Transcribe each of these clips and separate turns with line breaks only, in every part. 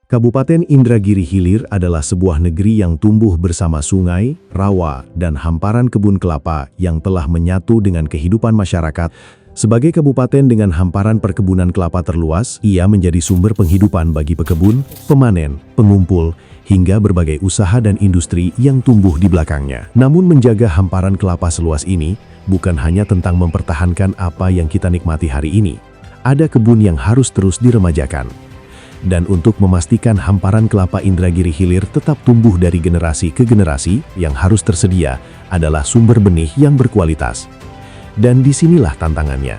Kabupaten Indragiri Hilir adalah sebuah negeri yang tumbuh bersama sungai, rawa, dan hamparan kebun kelapa yang telah menyatu dengan kehidupan masyarakat. Sebagai kabupaten dengan hamparan perkebunan kelapa terluas, ia menjadi sumber penghidupan bagi pekebun, pemanen, pengumpul, hingga berbagai usaha dan industri yang tumbuh di belakangnya. Namun menjaga hamparan kelapa seluas ini bukan hanya tentang mempertahankan apa yang kita nikmati hari ini. Ada kebun yang harus terus diremajakan. Dan untuk memastikan hamparan kelapa Indragiri Hilir tetap tumbuh dari generasi ke generasi, yang harus tersedia adalah sumber benih yang berkualitas. Dan disinilah tantangannya.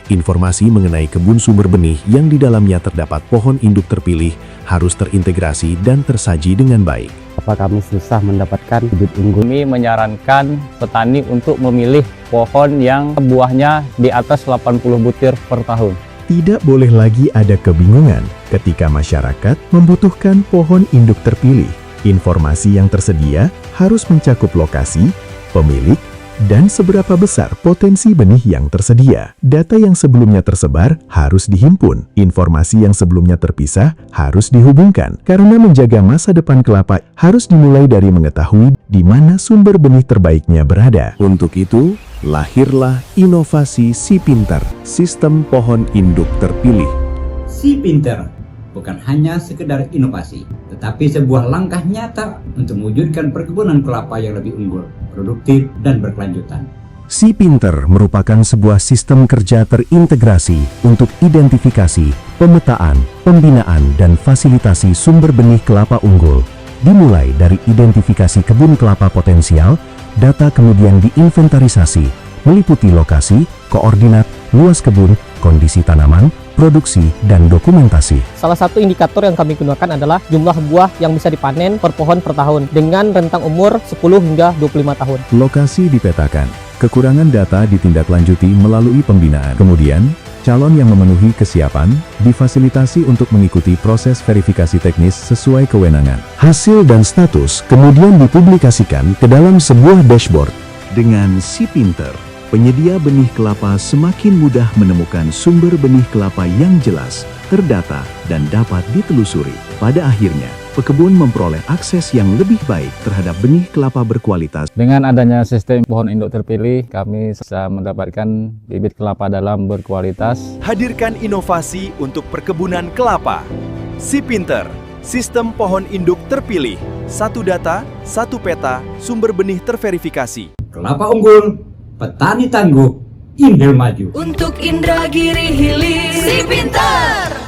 Informasi mengenai kebun sumber benih yang di dalamnya terdapat pohon induk terpilih harus terintegrasi dan tersaji dengan baik.
Apa kami susah mendapatkan bibit unggul?
Kami menyarankan petani untuk memilih pohon yang buahnya di atas 80 butir per tahun.
Tidak boleh lagi ada kebingungan ketika masyarakat membutuhkan pohon induk terpilih. Informasi yang tersedia harus mencakup lokasi, pemilik, dan seberapa besar potensi benih yang tersedia. Data yang sebelumnya tersebar harus dihimpun. Informasi yang sebelumnya terpisah harus dihubungkan. Karena menjaga masa depan kelapa harus dimulai dari mengetahui di mana sumber benih terbaiknya berada. Untuk itu, lahirlah inovasi Si Pinter, sistem pohon induk terpilih.
Si Pinter bukan hanya sekedar inovasi, tetapi sebuah langkah nyata untuk mewujudkan perkebunan kelapa yang lebih unggul, produktif, dan berkelanjutan.
Si Pinter merupakan sebuah sistem kerja terintegrasi untuk identifikasi, pemetaan, pembinaan, dan fasilitasi sumber benih kelapa unggul. Dimulai dari identifikasi kebun kelapa potensial, data kemudian diinventarisasi, meliputi lokasi, koordinat, luas kebun, kondisi tanaman, produksi, dan dokumentasi.
Salah satu indikator yang kami gunakan adalah jumlah buah yang bisa dipanen per pohon per tahun dengan rentang umur 10 hingga 25 tahun.
Lokasi dipetakan, kekurangan data ditindaklanjuti melalui pembinaan. Kemudian, calon yang memenuhi kesiapan difasilitasi untuk mengikuti proses verifikasi teknis sesuai kewenangan. Hasil dan status kemudian dipublikasikan ke dalam sebuah dashboard. Dengan Si Pinter, penyedia benih kelapa semakin mudah menemukan sumber benih kelapa yang jelas, terdata, dan dapat ditelusuri. Pada akhirnya, pekebun memperoleh akses yang lebih baik terhadap benih kelapa berkualitas.
Dengan adanya sistem pohon induk terpilih, kami bisa mendapatkan bibit kelapa dalam berkualitas.
Hadirkan inovasi untuk perkebunan kelapa. Si Pinter, sistem pohon induk terpilih. Satu data, satu peta, sumber benih terverifikasi.
Kelapa unggul, petani tangguh, Indel maju.
Untuk Indragiri Hilir, Si Pinter.